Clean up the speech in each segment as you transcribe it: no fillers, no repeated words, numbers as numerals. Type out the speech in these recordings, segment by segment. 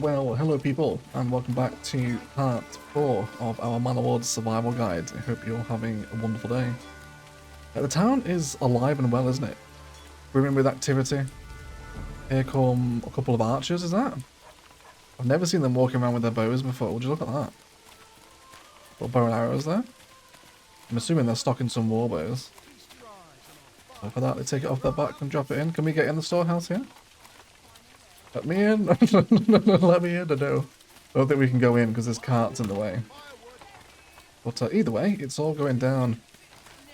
Well, hello people, and welcome back to part 4 of our Manor Lords Survival Guide. I hope you're having a wonderful day. The town is alive and well, isn't it? Brimming with activity. Here come a couple of archers, is that? I've never seen them walking around with their bows before. Would you look at that? Little bow and arrows there. I'm assuming they're stocking some war bows. So for that, they take it off their back and drop it in. Can we get in the storehouse here? Let me in. Let me in. No. I don't think we can go in because there's carts in the way. But either way, it's all going down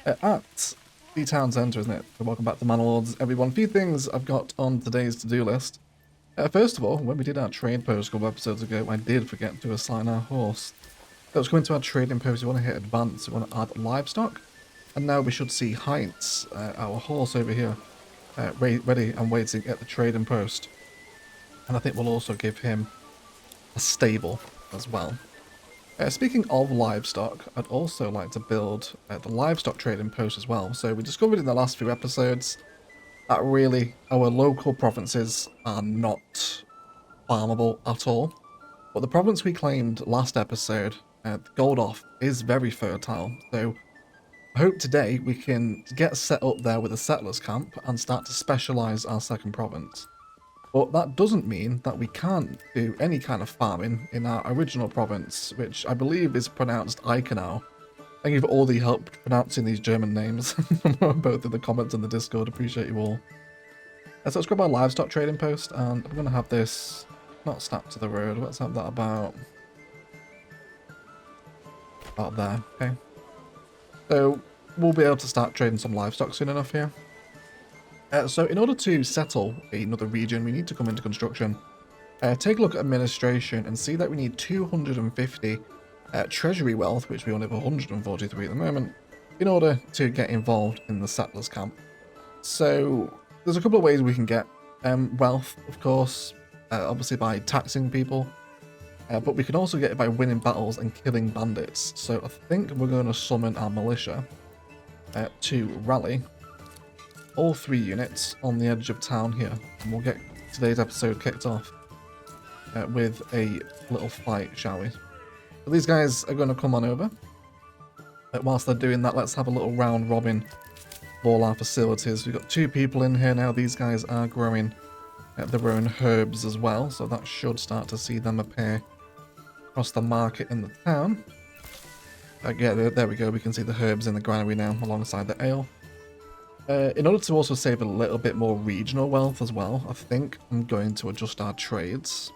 at the town centre, isn't it? So welcome back to Manor Lords, everyone. A few things I've got on today's to-do list. First of all, when we did our trade post a couple of episodes ago, I did forget to assign our horse. So let's go into our trading post. We want to hit advance. We want to add livestock. And now we should see Heights, our horse over here, ready and waiting at the trading post. And I think we'll also give him a stable as well. Speaking of livestock, I'd also like to build the livestock trading post as well. So we discovered in the last few episodes that really our local provinces are not farmable at all. But the province we claimed last episode, Goldoff, is very fertile. So I hope today we can get set up there with a settlers camp and start to specialise our second province. But that doesn't mean that we can't do any kind of farming in our original province, which I believe is pronounced Eichenau. Thank you for all the help pronouncing these German names, both in the comments and the Discord. Appreciate you all. So let's grab our livestock trading post, and I'm going to have this not snapped to the road. Let's have that about there. Okay. So we'll be able to start trading some livestock soon enough here. So in order to settle another region, we need to come into construction, take a look at administration and see that we need 250 treasury wealth, which we only have 143 at the moment, in order to get involved in the settlers camp. So there's a couple of ways we can get wealth, of course, obviously by taxing people, but we can also get it by winning battles and killing bandits. So I think we're going to summon our militia to rally all 3 units on the edge of town here, and we'll get today's episode kicked off with a little fight, shall we? So these guys are going to come on over. Whilst they're doing that, let's have a little round robin of all our facilities. We've got 2 people in here now. These guys are growing their own herbs as well, so that should start to see them appear across the market in the town. Yeah, there we go. We can see the herbs in the granary now alongside the ale. In order to also save a little bit more regional wealth as well, I think I'm going to adjust our trades.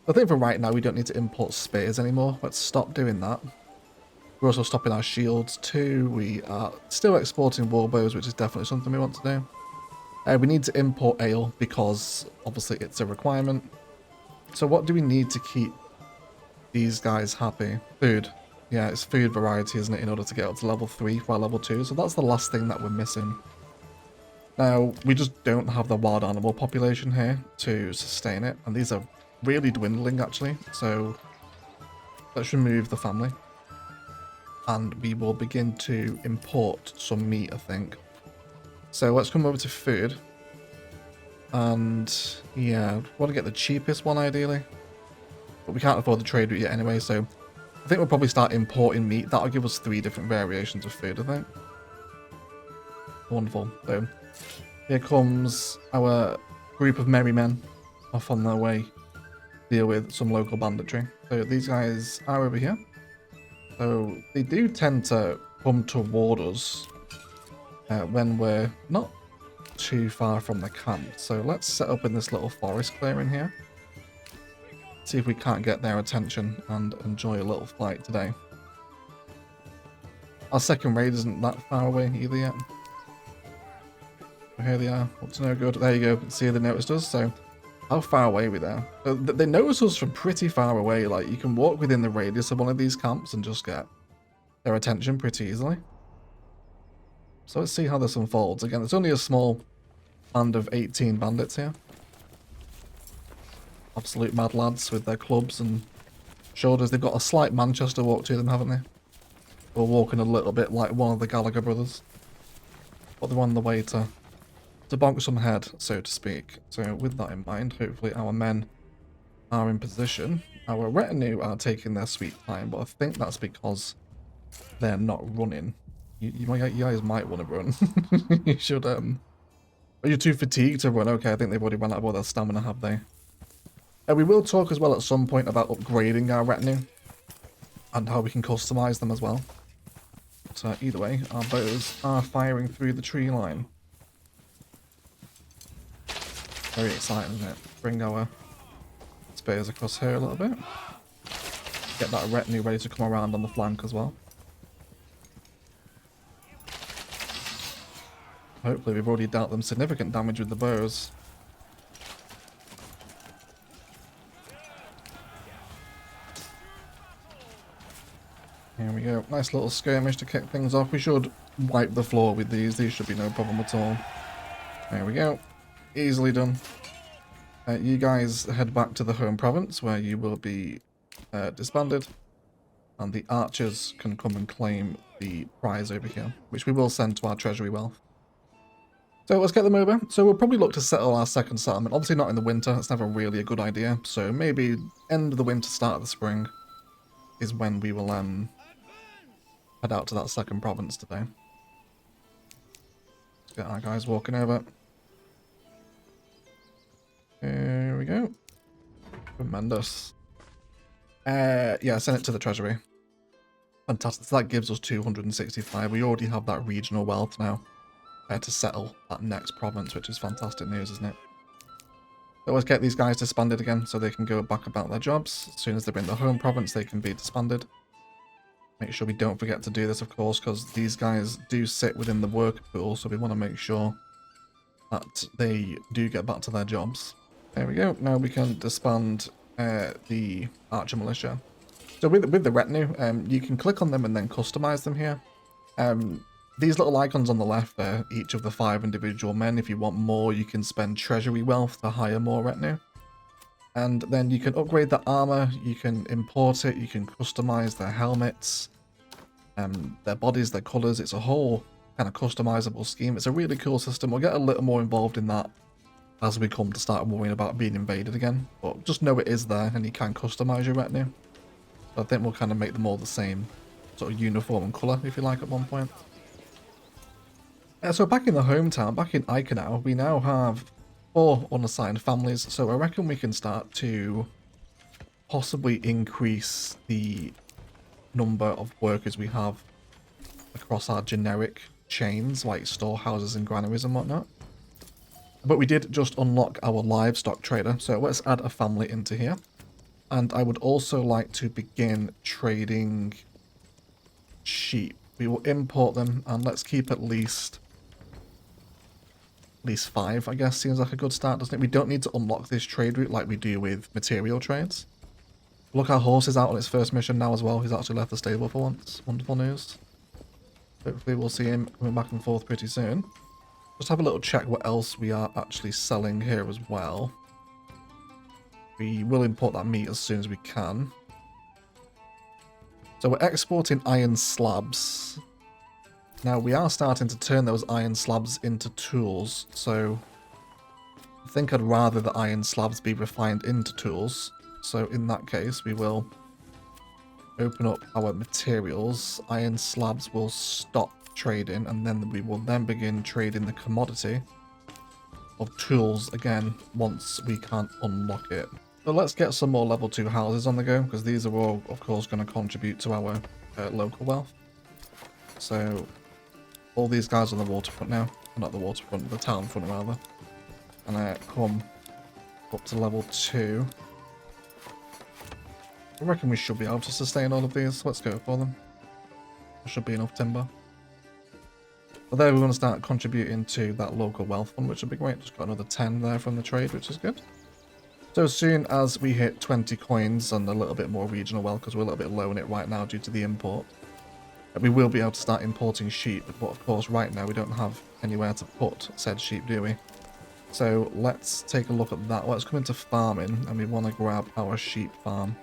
I think for right now we don't need to import spears anymore. Let's stop doing that. We're also stopping our shields too. We are still exporting warbows, which is definitely something we want to do. We need to import ale because obviously it's a requirement. So what do we need to keep these guys happy? Food. Yeah, it's food variety, isn't it, in order to get up to level 3 for our level 2. So that's the last thing that we're missing. Now, we just don't have the wild animal population here to sustain it, and these are really dwindling actually, so let's remove the family. And we will begin to import some meat, I think. So let's come over to food. And yeah, I want to get the cheapest one ideally. But we can't afford the trade route yet anyway, so I think we'll probably start importing meat. That'll give us 3 different variations of food, I think. Wonderful. So here comes our group of merry men off on their way to deal with some local banditry. So these guys are over here. So they do tend to come toward us when we're not too far from the camp. So let's set up in this little forest clearing here. See if we can't get their attention and enjoy a little fight today. Our second raid isn't that far away either yet. Here they are. What's no good? There you go. See, they noticed us. So how far away are we there? They notice us from pretty far away. Like, you can walk within the radius of one of these camps and just get their attention pretty easily. So let's see how this unfolds. Again, it's only a small band of 18 bandits here. Absolute mad lads with their clubs and shoulders. They've got a slight Manchester walk to them, haven't they? We're walking a little bit like one of the Gallagher brothers. But they're on the way to bonk some head, so to speak. So with that in mind, hopefully our men are in position. Our retinue are taking their sweet time, but I think that's because they're not running. You guys might want to run. You should, Are you too fatigued to run? Okay, I think they've already run out of all their stamina, have they? We will talk as well at some point about upgrading our retinue and how we can customize them as well. So either way, our bows are firing through the tree line. Very exciting, isn't it? Bring our spears across here a little bit. Get that retinue ready to come around on the flank as well. Hopefully we've already dealt them significant damage with the bows. Here we go. Nice little skirmish to kick things off. We should wipe the floor with these. These should be no problem at all. There we go. Easily done. You guys head back to the home province where you will be disbanded. And the archers can come and claim the prize over here, which we will send to our treasury wealth. So let's get them over. So we'll probably look to settle our second settlement. Obviously not in the winter. It's never really a good idea. So maybe end of the winter, start of the spring is when we will head out to that second province today. Let's get our guys walking over. Here we go. Tremendous. Yeah, send it to the treasury. Fantastic. So that gives us 265. We already have that regional wealth now to settle that next province, which is fantastic news, isn't it? So let's get these guys disbanded again so they can go back about their jobs. As soon as they're in the home province, they can be disbanded. Make sure we don't forget to do this, of course, because these guys do sit within the worker pool, so we want to make sure that they do get back to their jobs. There we go. Now we can disband the archer militia. So with the retinue, you can click on them and then customize them here. These little icons on the left there, each of the 5 individual men. If you want more, you can spend treasury wealth to hire more retinue. And then you can upgrade the armor, you can import it, you can customize their helmets, their bodies, their colors. It's a whole kind of customizable scheme. It's a really cool system. We'll get a little more involved in that as we come to start worrying about being invaded again. But just know it is there and you can customize your retinue. So I think we'll kind of make them all the same sort of uniform color, if you like, at one point. So back in the hometown, back in Iconau, we now have 4 unassigned families, so I reckon we can start to possibly increase the number of workers we have across our generic chains, like storehouses and granaries and whatnot. But we did just unlock our livestock trader, so let's add a family into here. And I would also like to begin trading sheep. We will import them, and let's keep at least 5, I guess, seems like a good start, doesn't it? We don't need to unlock this trade route like we do with material trades. Look, our horse is out on its first mission now as well. He's actually left the stable for once. Wonderful news. Hopefully we'll see him coming back and forth pretty soon. Just have a little check what else we are actually selling here as well. We will import that meat as soon as we can. So we're exporting iron slabs. Now we are starting to turn those iron slabs into tools, so I think I'd rather the iron slabs be refined into tools. So in that case, we will open up our materials. Iron slabs will stop trading, and then we will then begin trading the commodity of tools again once we can unlock it. So let's get some more level 2 houses on the go, because these are all, of course, going to contribute to our local wealth. So all these guys on the waterfront now, not the waterfront, the town front rather, and come up to level 2. I reckon we should be able to sustain all of these. Let's go for them. There should be enough timber. But there we're going to start contributing to that local wealth fund, which would be great. Just got another 10 there from the trade, which is good. So as soon as we hit 20 coins and a little bit more regional wealth, because we're a little bit low in it right now due to the import, we will be able to start importing sheep. But of course right now we don't have anywhere to put said sheep, do we? So let's take a look at that. Let's come into farming, and we want to grab our sheep farm.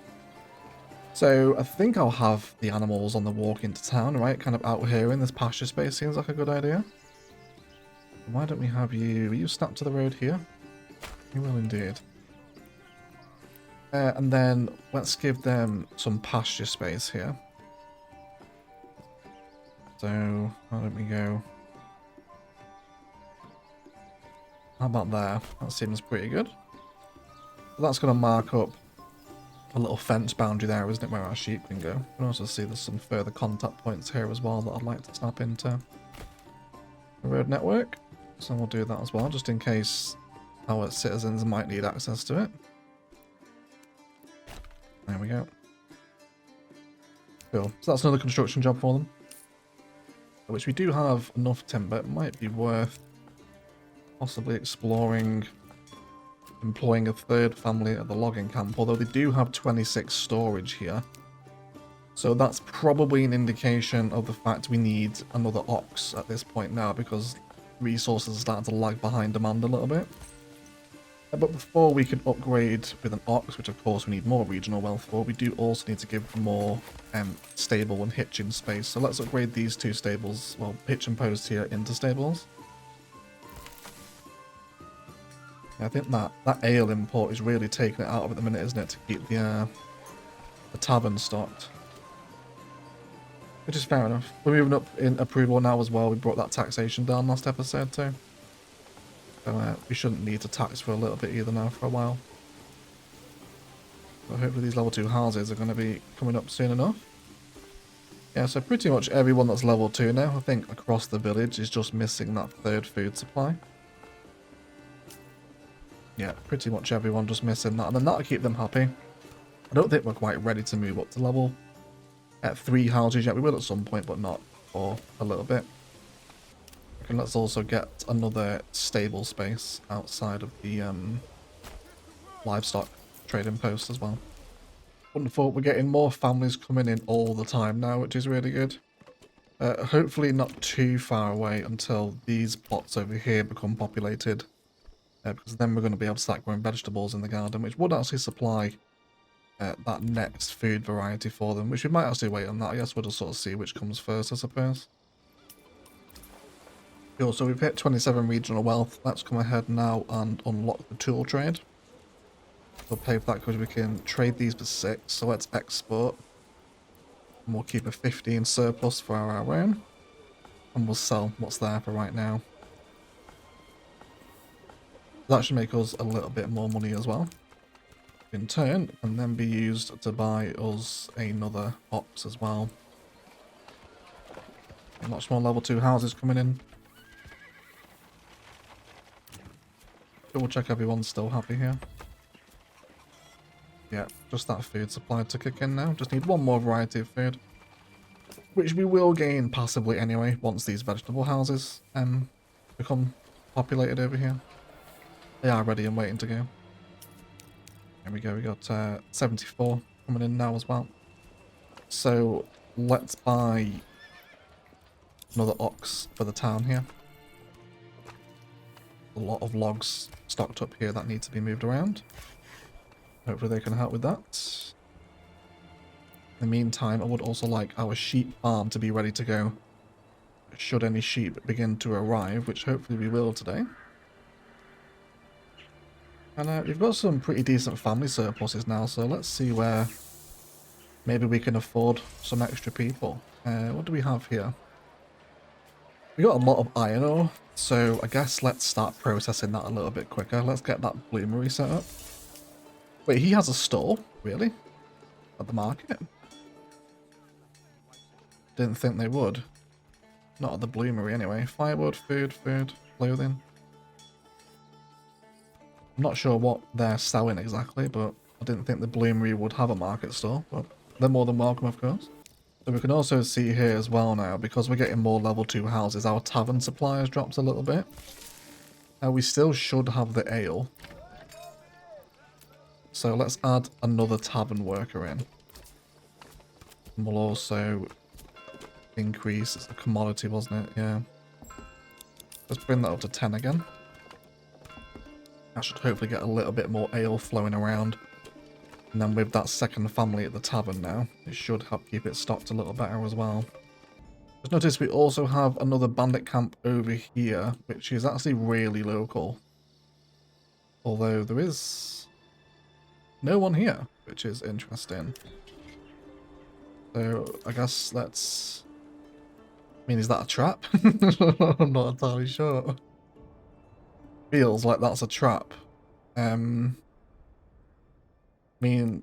So I think I'll have the animals on the walk into town, right? Kind of out here in this pasture space seems like a good idea. Why don't we have you... Will you snap to the road here? You will indeed. And then let's give them some pasture space here. So, why don't we go... How about there? That seems pretty good. So that's going to mark up a little fence boundary there, isn't it, where our sheep can go. You can also see there's some further contact points here as well that I'd like to snap into the road network. So we'll do that as well, just in case our citizens might need access to it. There we go. Cool. So that's another construction job for them. Which we do have enough timber. It might be worth possibly exploring employing a third family at the logging camp, although they do have 26 storage here. So that's probably an indication of the fact we need another ox at this point now, because resources are starting to lag behind demand a little bit. But before we can upgrade with an ox, which of course we need more regional wealth for, we do also need to give more stable and hitching space. So let's upgrade these two stables, well, hitch and post here, into stables. I think that ale import is really taking it out of it at the minute, isn't it, to keep the tavern stocked. Which is fair enough. We're moving up in approval now as well. We brought that taxation down last episode too. So we shouldn't need to tax for a little bit either now for a while. So hopefully these level 2 houses are going to be coming up soon enough. Yeah, so pretty much everyone that's level 2 now, I think, across the village is just missing that third food supply. Yeah, pretty much everyone just missing that, and then that'll keep them happy. I don't think we're quite ready to move up to level 3 houses yet. We will at some point, but not for a little bit. And let's also get another stable space outside of the livestock trading post as well. Wonderful, we're getting more families coming in all the time now, which is really good. Hopefully not too far away until these plots over here become populated. Because then we're going to be able to start growing vegetables in the garden, which would actually supply that next food variety for them, which we might actually wait on that. I guess we'll just sort of see which comes first, I suppose. Cool, so we've hit 27 regional wealth. Let's come ahead now and unlock the tool trade. We'll pay for that because we can trade these for 6, so let's export. And we'll keep a 15 surplus for our own. And we'll sell what's there for right now. That should make us a little bit more money as well. In turn, and then be used to buy us another ox as well. Much more level 2 houses coming in. Double check everyone's still happy here. Yeah, just that food supply to kick in now. Just need one more variety of food. Which we will gain passively anyway, once these vegetable houses become populated over here. They are ready and waiting to go. There we go, we got 74 coming in now as well. So let's buy another ox for the town here. A lot of logs stocked up here that need to be moved around. Hopefully they can help with that. In the meantime, I would also like our sheep farm to be ready to go should any sheep begin to arrive, which hopefully we will today. And we've got some pretty decent family surpluses now, so let's see where maybe we can afford some extra people. What do we have here? We got a lot of iron ore, so I guess let's start processing that a little bit quicker. Let's get that bloomery set up. Wait, he has a store? Really? At the market? Didn't think they would. Not at the bloomery anyway. Firewood, food, clothing. I'm not sure what they're selling exactly, but I didn't think the bloomery would have a market store, but they're more than welcome, of course. So we can also see here as well now, because we're getting more level 2 houses, our tavern supply has dropped a little bit. We still should have the ale. So let's add another tavern worker in. And we'll also increase, it's a commodity, wasn't it? Yeah. Let's bring that up to 10 again. That should hopefully get a little bit more ale flowing around. And then with that second family at the tavern now, it should help keep it stocked a little better as well. Just notice we also have another bandit camp over here, which is actually really local. Although there is... no one here, which is interesting. So I guess let's... I mean, is that a trap? I'm not entirely sure. Feels like that's a trap. I mean,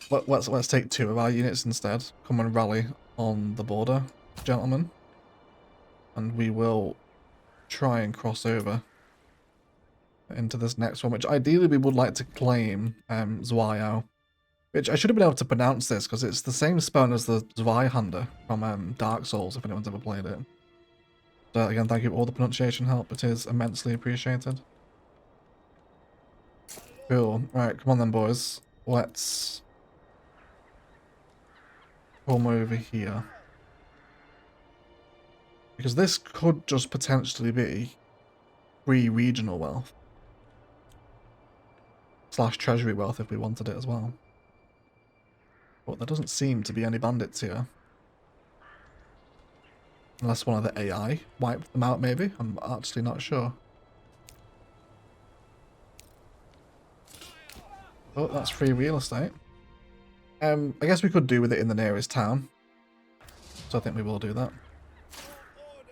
let's take 2 of our units instead. Come and rally on the border, gentlemen. And we will try and cross over into this next one, which ideally we would like to claim Zweiau. Which I should have been able to pronounce this, because it's the same spelling as the Zweihander from Dark Souls, if anyone's ever played it. So again, thank you for all the pronunciation help, it is immensely appreciated. Cool. Right, come on then, boys. Let's come over here. Because this could just potentially be free regional wealth. / treasury wealth if we wanted it as well. But there doesn't seem to be any bandits here. Unless one of the AI wiped them out, maybe. I'm actually not sure. Oh, that's free real estate. I guess we could do with it in the nearest town. So I think we will do that.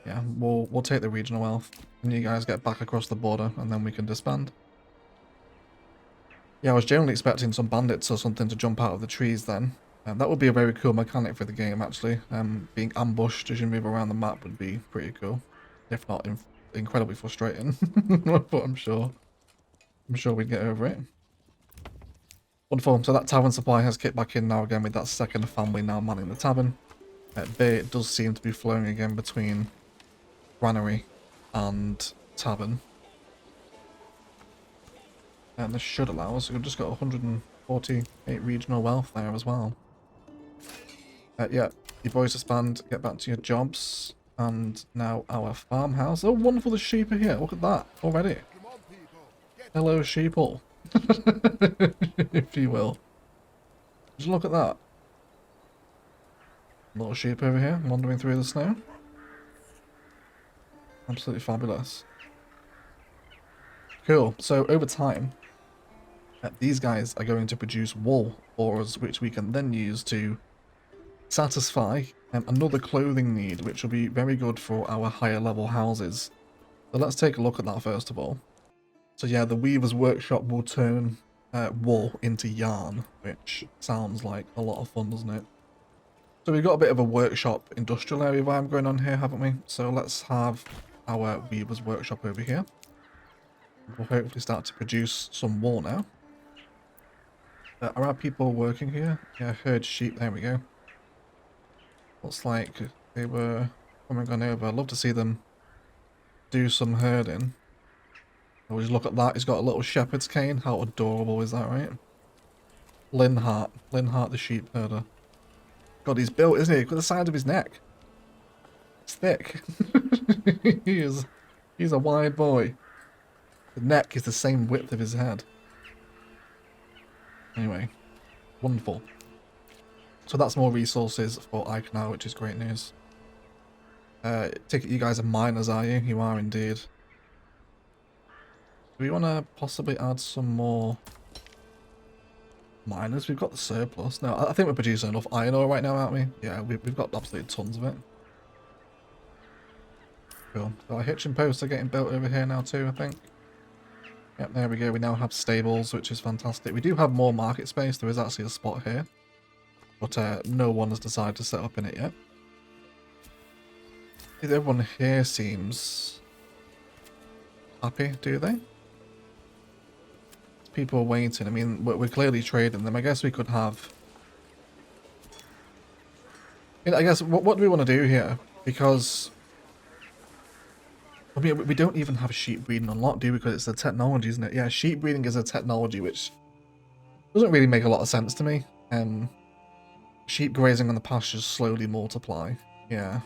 Yeah, we'll take the regional wealth. And you guys get back across the border, and then we can disband. Yeah, I was generally expecting some bandits or something to jump out of the trees then. That would be a very cool mechanic for the game, actually. Being ambushed as you move around the map would be pretty cool. If not incredibly frustrating. But I'm sure we'd get over it. Wonderful. So that tavern supply has kicked back in now again with that second family now manning the tavern. Bait does seem to be flowing again between granary and tavern. And this should allow us. We've just got 148 regional wealth there as well. Yeah, you boys disband, get back to your jobs. And now our farmhouse. Oh, wonderful, the sheep are here. Look at that already. Hello, sheeple. If you will. Just look at that. Little sheep over here, wandering through the snow. Absolutely fabulous. Cool. So over time, these guys are going to produce wool for us, which we can then use to satisfy another clothing need, which will be very good for our higher level houses. So let's take a look at that first of all. So yeah, the Weaver's Workshop will turn wool into yarn, which sounds like a lot of fun, doesn't it? So we've got a bit of a workshop industrial area vibe going on here, haven't we? So let's have our Weaver's Workshop over here. We'll hopefully start to produce some wool now. Are our people working here? Yeah, herd sheep, there we go. Looks like they were coming on over. I'd love to see them do some herding. Oh, just look at that, he's got a little shepherd's cane. How adorable is that, right? Linhart the sheep herder. God, he's built, isn't he? Look at the side of his neck. It's thick. He's a wide boy. The neck is the same width of his head. Anyway, wonderful. So that's more resources for Eichner, which is great news. Take it you guys are miners, are you? You are indeed. Do we want to possibly add some more miners? We've got the surplus. No, I think we're producing enough iron ore right now, aren't we? Yeah, we've got absolutely tons of it. Cool. So our hitching posts are getting built over here now too, I think. Yep, there we go. We now have stables, which is fantastic. We do have more market space. There is actually a spot here. But no one has decided to set up in it yet. Everyone here seems happy, do they? People are waiting. I mean, we're clearly trading them. I guess we could have... I guess, what do we want to do here? Because... I mean, we don't even have sheep breeding unlocked, do we? Because it's a technology, isn't it? Yeah, sheep breeding is a technology, which doesn't really make a lot of sense to me. Sheep grazing on the pastures slowly multiply. Yeah.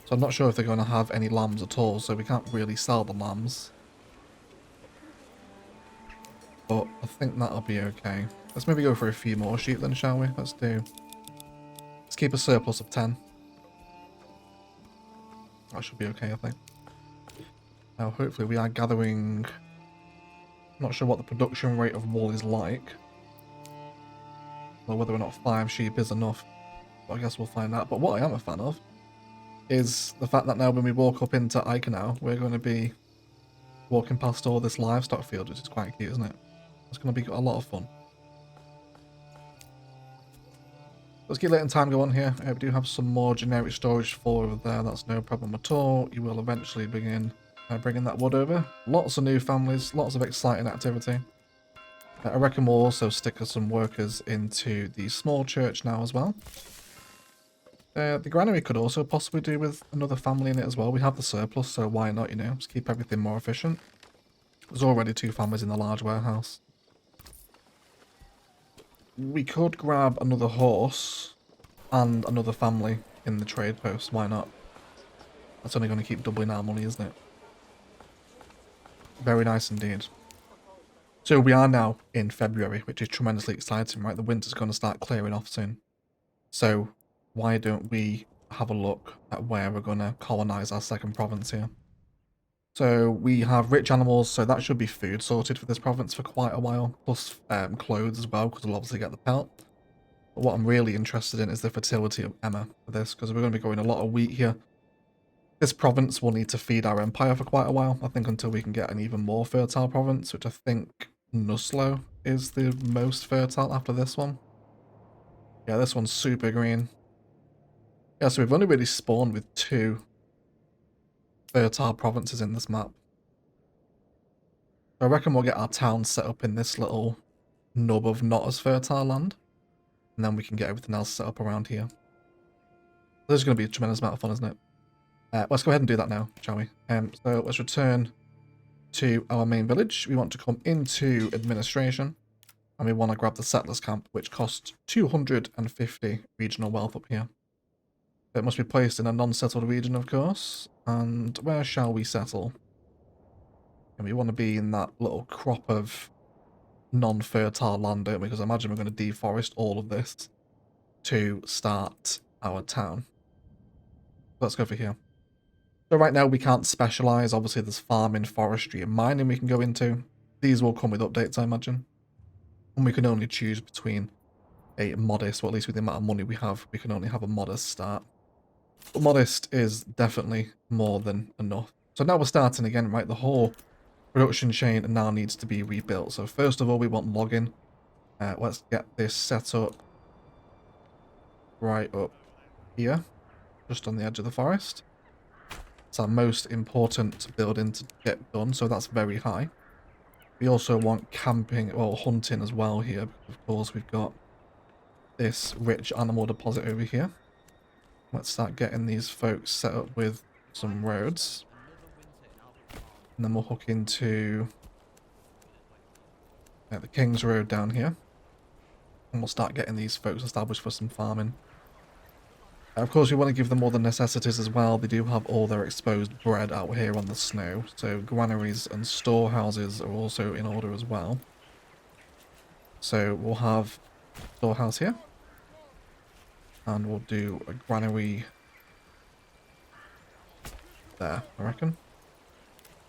So I'm not sure if they're going to have any lambs at all, so we can't really sell the lambs. But I think that'll be okay. Let's maybe go for a few more sheep then, shall we? Let's keep a surplus of 10. That should be okay, I think. Now, hopefully we are gathering Not sure what the production rate of wool is like, or whether or not 5 sheep is enough. But I guess we'll find out. But what I am a fan of is the fact that now when we walk up into Eikenau, we're going to be walking past all this livestock field, which is quite cute, isn't it? It's going to be a lot of fun. Let's keep letting time go on here. We do have some more generic storage for over there. That's no problem at all. You will eventually begin bringing that wood over. Lots of new families, lots of exciting activity. I reckon we'll also stick some workers into the small church now as well. The granary could also possibly do with another family in it as well. We have the surplus, so why not, you know, just keep everything more efficient. There's already 2 families in the large warehouse. We could grab another horse and another family in the trade post. Why not? That's only going to keep doubling our money, isn't it? Very nice indeed. So we are now in February, which is tremendously exciting, right? The winter's going to start clearing off soon. So why don't we have a look at where we're going to colonize our second province here? So we have rich animals, so that should be food sorted for this province for quite a while, plus clothes as well, because we'll obviously get the pelt. But what I'm really interested in is the fertility of Emma for this, because we're going to be growing a lot of wheat here. This province will need to feed our empire for quite a while, I think, until we can get an even more fertile province, which I think Nuslo is the most fertile after this one. Yeah, this one's super green. Yeah, so we've only really spawned with 2 fertile provinces in this map. I reckon we'll get our town set up in this little nub of not as fertile land, and then we can get everything else set up around here. This is going to be a tremendous amount of fun, isn't it? Let's go ahead and do that now, shall we? So let's return to our main village. We want to come into administration, and we want to grab the settlers camp, which costs 250 regional wealth up here. It must be placed in a non-settled region, of course. And where shall we settle? And we want to be in that little crop of non-fertile land, don't we? Because I imagine we're going to deforest all of this to start our town. Let's go for here. So right now we can't specialize. Obviously there's farming, forestry, and mining we can go into. These will come with updates, I imagine. And we can only choose between a modest, or at least with the amount of money we have, we can only have a modest start. But modest is definitely more than enough. So now we're starting again, right? The whole production chain now needs to be rebuilt. So first of all, we want logging. Let's get this set up right up here, just on the edge of the forest. It's our most important building to get done, so that's very high. We also want camping, or hunting as well here. Of course, we've got this rich animal deposit over here. Let's start getting these folks set up with some roads. And then we'll hook into the King's Road down here. And we'll start getting these folks established for some farming. Of course, we want to give them all the necessities as well. They do have all their exposed bread out here on the snow. So granaries and storehouses are also in order as well. So we'll have a storehouse here. And we'll do a granary there, I reckon.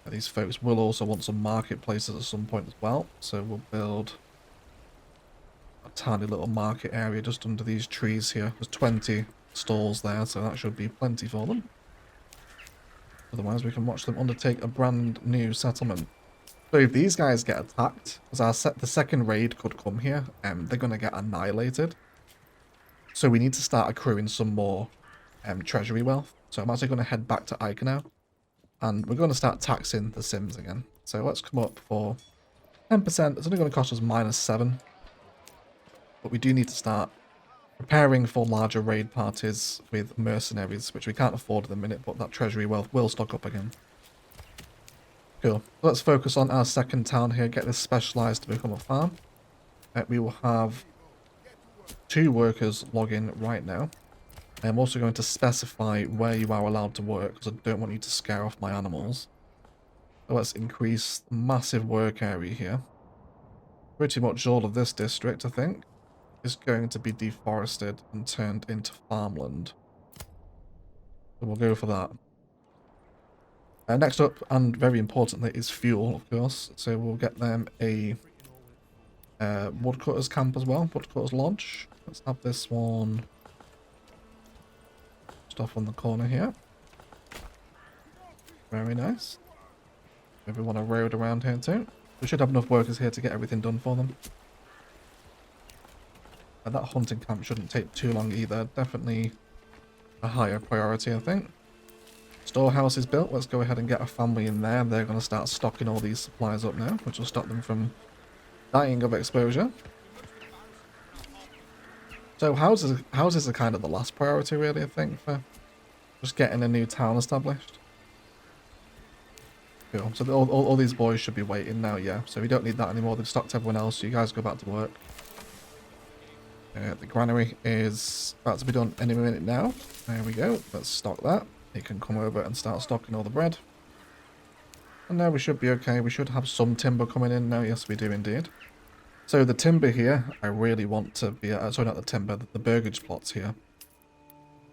These folks will also want some marketplaces at some point as well. So we'll build a tiny little market area just under these trees here. There's 20 stalls there, so that should be plenty for them. Otherwise, we can watch them undertake a brand new settlement. So if these guys get attacked, because the second raid could come here, they're going to get annihilated. So we need to start accruing some more treasury wealth. So I'm actually going to head back to Eikenau. And we're going to start taxing the Sims again. So let's come up for 10%. It's only going to cost us -7. But we do need to start preparing for larger raid parties with mercenaries, which we can't afford at the minute, but that treasury wealth will stock up again. Cool. Let's focus on our second town here, get this specialized to become a farm. We will have 2 workers log in right now. I'm also going to specify where you are allowed to work, because I don't want you to scare off my animals. So let's increase the massive work area here. Pretty much all of this district, I think, is going to be deforested and turned into farmland. So we'll go for that. Next up, and very importantly, is fuel, of course. So we'll get them a woodcutter's camp as well, woodcutter's lodge. Let's have this one just off on the corner here. Very nice. Maybe we want a road around here too. We should have enough workers here to get everything done for them. And that hunting camp shouldn't take too long either. Definitely a higher priority, I think. Storehouse is built. Let's go ahead and get a family in there. They're going to start stocking all these supplies up now, which will stop them from dying of exposure. So houses are kind of the last priority, really, I think, for just getting a new town established. Cool. So all these boys should be waiting now, yeah. So we don't need that anymore. They've stocked everyone else, so you guys go back to work. The granary is about to be done any minute now. There we go. Let's stock that. You can come over and start stocking all the bread. And now we should be okay. We should have some timber coming in now. Yes, we do indeed. So the timber here, I really want to be... sorry, not the timber. The burgage plots here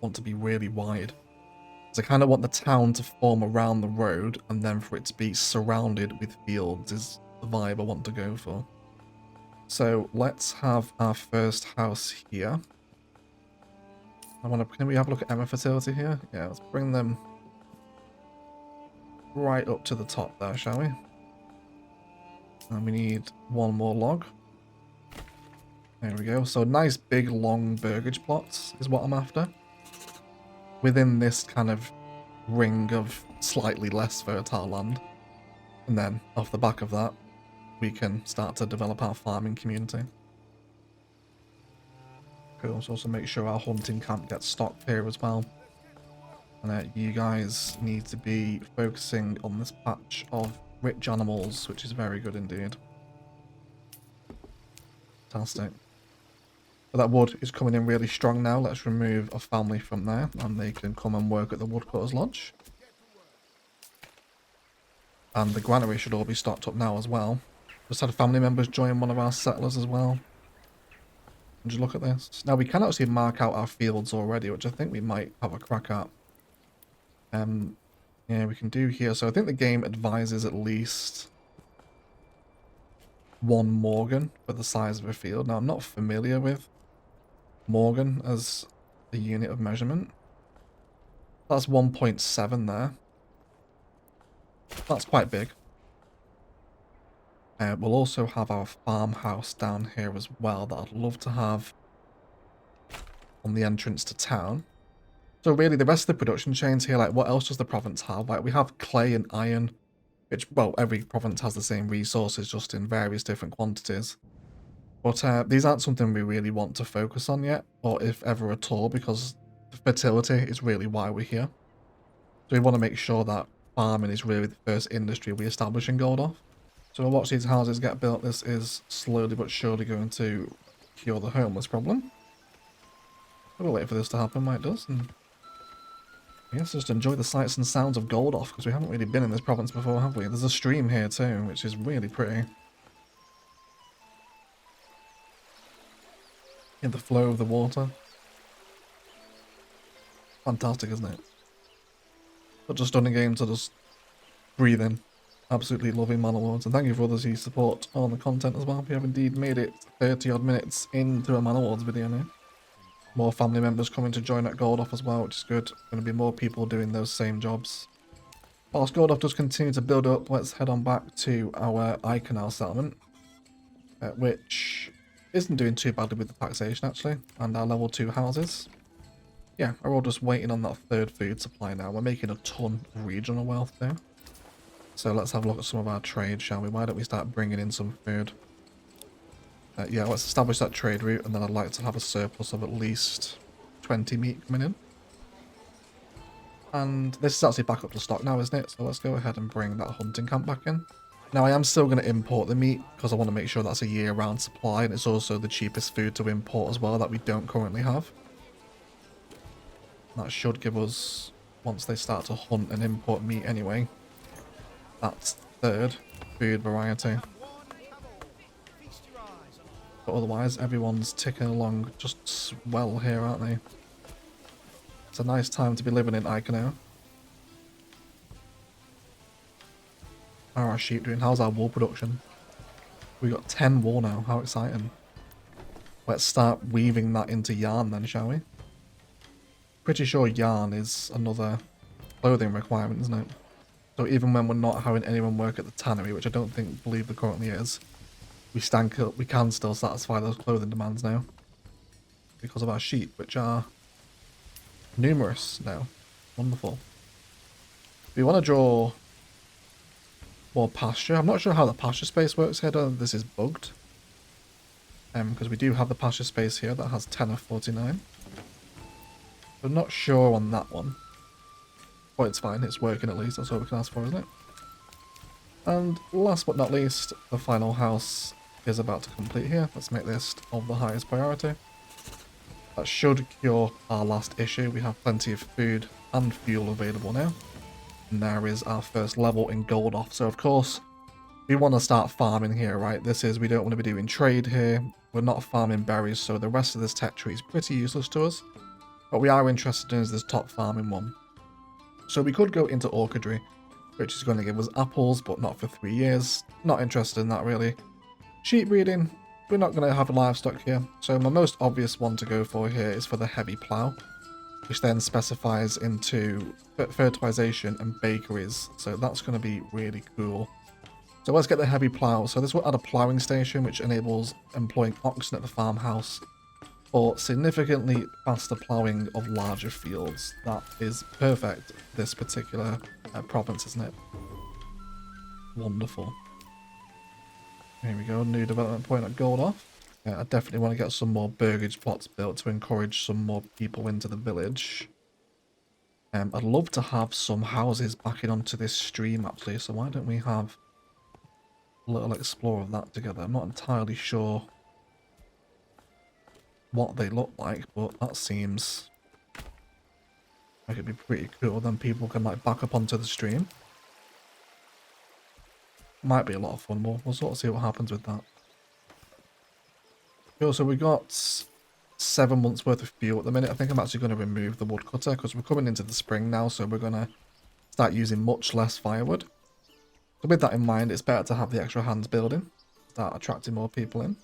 want to be really wide. So I kind of want the town to form around the road, and then for it to be surrounded with fields is the vibe I want to go for. So let's have our first house here. Can we have a look at Emma fertility here? Yeah, let's bring them right up to the top there, shall we? And we need one more log. There we go. So nice big long burgage plots is what I'm after. Within this kind of ring of slightly less fertile land. And then off the back of that, we can start to develop our farming community. Cool, so also make sure our hunting camp gets stocked here as well. And you guys need to be focusing on this patch of rich animals, which is very good indeed. Fantastic. So that wood is coming in really strong now. Let's remove a family from there, and they can come and work at the woodcutter's lodge. And the granary should all be stocked up now as well. Just had family members join one of our settlers as well. And just look at this. Now we can actually mark out our fields already, which I think we might have a crack at. Yeah, we can do here. So I think the game advises at least one Morgan for the size of a field. Now I'm not familiar with Morgan as a unit of measurement. That's 1.7 there. That's quite big. We'll also have our farmhouse down here as well that I'd love to have on the entrance to town. So really the rest of the production chains here, like what else does the province have? Like we have clay and iron, which, well, every province has the same resources just in various different quantities. But these aren't something we really want to focus on yet, or if ever at all, because fertility is really why we're here. So we want to make sure that farming is really the first industry we establish in Goldoff. So we'll watch these houses get built. This is slowly but surely going to cure the homeless problem. We'll wait for this to happen when it does. And I guess just enjoy the sights and sounds of Goldoff, because we haven't really been in this province before, have we? There's a stream here too, which is really pretty. In the flow of the water. Fantastic, isn't it? Such a stunning game to just breathe in. Absolutely loving Manor Lords, and thank you for others who support on the content as well. We have indeed made it 30 odd minutes into a Manor Lords video now. More family members coming to join at Goldoff as well, which is good. Going to be more people doing those same jobs. Whilst Goldoff does continue to build up, let's head on back to our Iconal settlement, which isn't doing too badly with the taxation actually, and our level 2 houses. Yeah, are all just waiting on that third food supply now. We're making a ton of regional wealth there. So let's have a look at some of our trade, shall we? Why don't we start bringing in some food? Yeah, let's establish that trade route, and then I'd like to have a surplus of at least 20 meat coming in. And this is actually back up to stock now, isn't it? So let's go ahead and bring that hunting camp back in. Now I am still going to import the meat, because I want to make sure that's a year-round supply, and it's also the cheapest food to import as well that we don't currently have. That should give us, once they start to hunt and import meat anyway, that's third food variety. But otherwise, everyone's ticking along just well here, aren't they? It's a nice time to be living in Iconal. How are our sheep doing? How's our wool production? We got 10 wool now. How exciting. Let's start weaving that into yarn then, shall we? Pretty sure yarn is another clothing requirement, isn't it? So even when we're not having anyone work at the tannery, which I don't believe there currently is, we can still satisfy those clothing demands now. Because of our sheep, which are numerous now. Wonderful. We want to draw more pasture. I'm not sure how the pasture space works here. I don't know if this is bugged. Because we do have the pasture space here that has 10 of 49. I'm not sure on that one. But it's fine. It's working at least. That's what we can ask for, isn't it? And last but not least, the final house is about to complete here. Let's make this of the highest priority. That should cure our last issue. We have plenty of food and fuel available now. And there is our first level in gold off. So of course, we want to start farming here, right? We don't want to be doing trade here. We're not farming berries, so the rest of this tech tree is pretty useless to us. What we are interested in is this top farming one. So we could go into orchardry, which is going to give us apples, but not for 3 years. Not interested in that really. Sheep breeding, we're not going to have livestock here. So my most obvious one to go for here is for the heavy plough, which then specifies into fertilization and bakeries. So that's going to be really cool. So let's get the heavy plough. So this will add a ploughing station, which enables employing oxen at the farmhouse for significantly faster ploughing of larger fields. That is perfect for this particular province, isn't it? Wonderful. Here we go, new development point at Gold off. Yeah, I definitely want to get some more burgage plots built to encourage some more people into the village. I'd love to have some houses backing onto this stream actually, so why don't we have a little explore of that together? I'm not entirely sure what they look like, but that seems like it'd be pretty cool. Then people can like back up onto the stream. Might be a lot of fun. We'll sort of see what happens with that. Cool, so we got 7 months worth of fuel at the minute. I think I'm actually going to remove the woodcutter because we're coming into the spring now, so we're going to start using much less firewood. So with that in mind, it's better to have the extra hands building, start attracting more people in.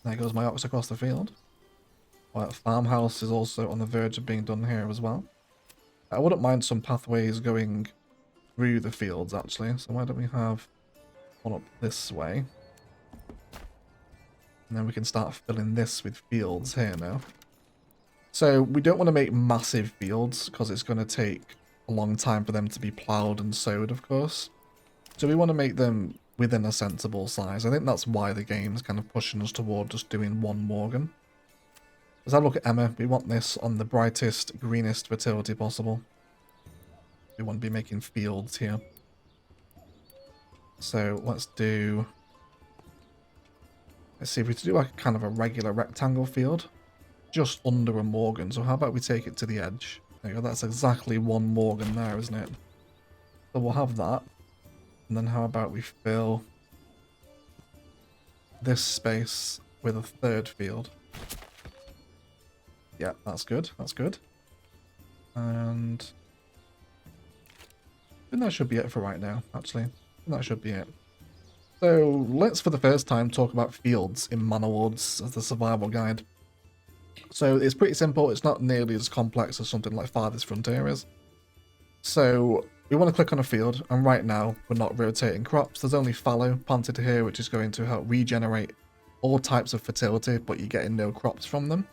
There goes my ox across the field. Right, farmhouse is also on the verge of being done here as well. I wouldn't mind some pathways going through the fields actually, so why don't we have one up this way? And then we can start filling this with fields here now. So we don't want to make massive fields because it's going to take a long time for them to be ploughed and sowed, of course. So we want to make them within a sensible size. I think that's why the game's kind of pushing us toward just doing one Morgan. Let's have a look at Emma. We want this on the brightest, greenest fertility possible. We want to be making fields here. So let's do... Let's see if we do like kind of a regular rectangle field. Just under a Morgan. So how about we take it to the edge? There you go. That's exactly one Morgan there, isn't it? So we'll have that. And then how about we fill this space with a third field? Yeah, that's good. That's good. And I think that should be it for right now, actually. I think that should be it. So let's, for the first time, talk about fields in Manor Lords as the survival guide. So it's pretty simple. It's not nearly as complex as something like Farthest Frontier is. So we want to click on a field, and right now we're not rotating crops. There's only fallow planted here, which is going to help regenerate all types of fertility, but you're getting no crops from them.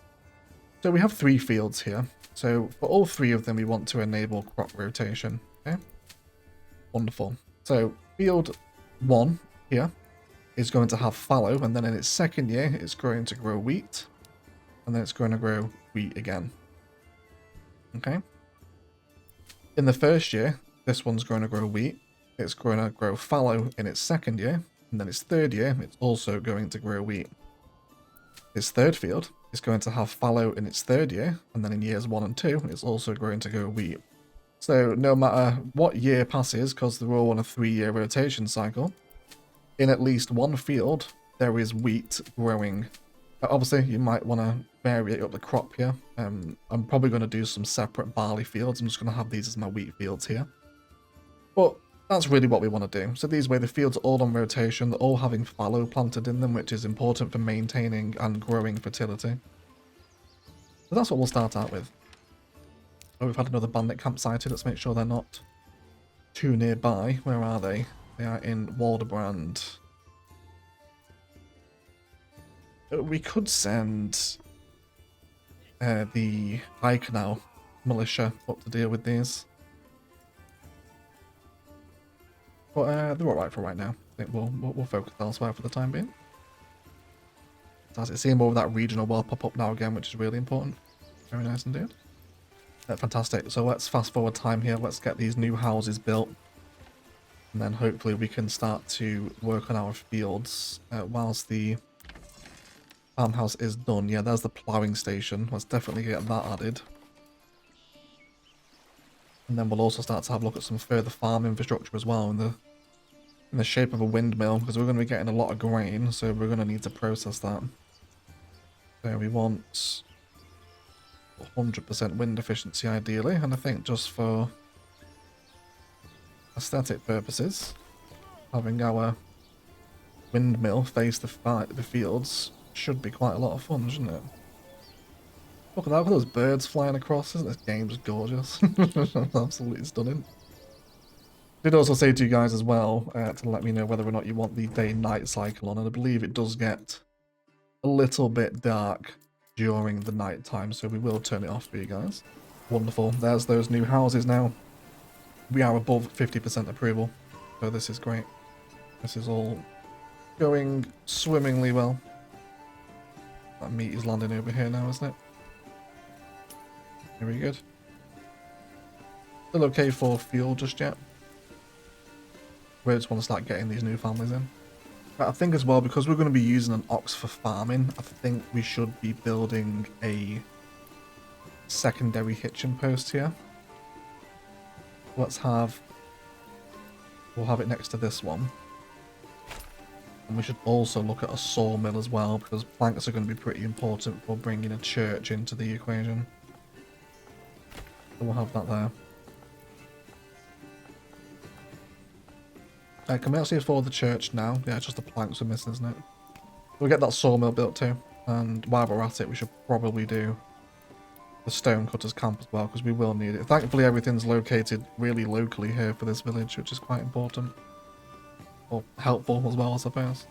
So we have 3 fields here. So for all 3 of them, we want to enable crop rotation. Okay, wonderful. So field 1 here is going to have fallow, and then in its second year, it's going to grow wheat, and then it's going to grow wheat again. Okay. In the first year, this one's going to grow wheat. It's going to grow fallow in its second year, and then its third year, it's also going to grow wheat. This third field is going to have fallow in its third year, and then in years 1 and 2, it's also going to grow wheat. So no matter what year passes, because they're all on a 3-year rotation cycle, in at least one field, there is wheat growing. Obviously, you might want to vary up the crop here. I'm probably going to do some separate barley fields. I'm just going to have these as my wheat fields here. But That's really what we want to do. So these way the fields are all on rotation, they're all having fallow planted in them, which is important for maintaining and growing fertility. So that's what we'll start out with. Oh, we've had another bandit camp sighted. Let's make sure they're not too nearby. Where are they? They are in Waldebrand. We could send the Eikenau militia up to deal with these. But they're alright for right now. I think we'll focus elsewhere for the time being. As it's seeing more of that regional world pop up now again, which is really important. Very nice indeed. Fantastic. So let's fast forward time here. Let's get these new houses built. And then hopefully we can start to work on our fields whilst the farmhouse is done. Yeah, there's the ploughing station. Let's definitely get that added. And then we'll also start to have a look at some further farm infrastructure as well in the shape of a windmill, because we're going to be getting a lot of grain, so we're going to need to process that. So we want 100% wind efficiency ideally, and I think just for aesthetic purposes, having our windmill face the fields should be quite a lot of fun, shouldn't it? Look at that, look at those birds flying across. Isn't this game just gorgeous? Absolutely stunning. Did also say to you guys as well to let me know whether or not you want the day-night cycle on, and I believe it does get a little bit dark during the night time, so we will turn it off for you guys. Wonderful. There's those new houses now. We are above 50% approval, so this is great. This is all going swimmingly well. That meat is landing over here now, isn't it? Very good. Still okay for fuel just yet. We just want to start getting these new families in. But I think as well, because we're going to be using an ox for farming, I think we should be building a secondary hitching post here. We'll have it next to this one. And we should also look at a sawmill as well, because planks are going to be pretty important for bringing a church into the equation. So we'll have that there. Can we actually afford the church now? Yeah, it's just the planks we're missing, isn't it? We'll get that sawmill built too. And while we're at it, we should probably do the stonecutters camp as well, because we will need it. Thankfully, everything's located really locally here for this village, which is quite important. Or helpful as well, I suppose.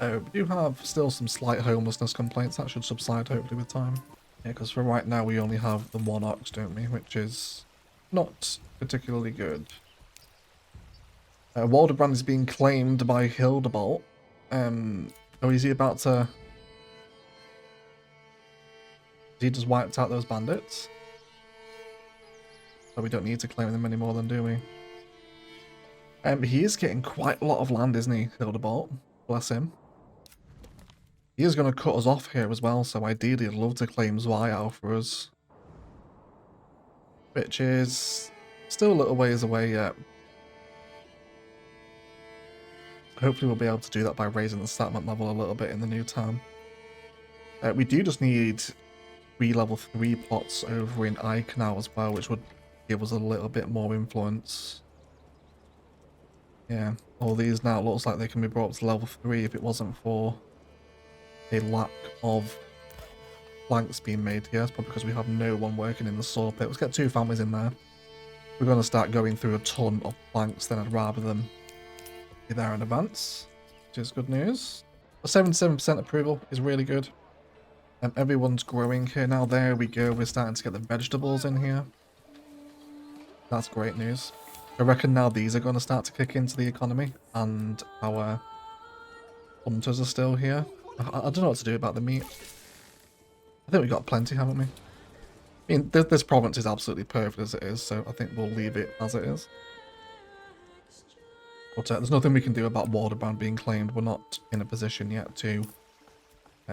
We do have still some slight homelessness complaints. That should subside hopefully with time. Yeah, because for right now we only have the one ox, don't we? Which is not particularly good. Waldebrand is being claimed by Hildebolt. Oh, is he about to... He just wiped out those bandits? So we don't need to claim them anymore then, do we? He is getting quite a lot of land, isn't he, Hildebolt? Bless him. He is going to cut us off here as well, so ideally I'd love to claim Zweihau for us. Which is still a little ways away yet. Hopefully we'll be able to do that by raising the settlement level a little bit in the new town. We do just need 3 level 3 plots over in Eikenau as well, which would give us a little bit more influence. Yeah, all these now looks like they can be brought up to level 3 if it wasn't for a lack of planks being made here. It's probably because we have no one working in the saw pit. Let's get 2 families in there. We're going to start going through a ton of planks, then I'd rather them be there in advance, which is good news. A 77% approval is really good. Everyone's growing here now. There we go. We're starting to get the vegetables in here. That's great news. I reckon now these are going to start to kick into the economy, and our hunters are still here. I don't know what to do about the meat. I think we've got plenty, haven't we? I mean, this province is absolutely perfect as it is, so I think we'll leave it as it is. But there's nothing we can do about Waldebrand being claimed. We're not in a position yet to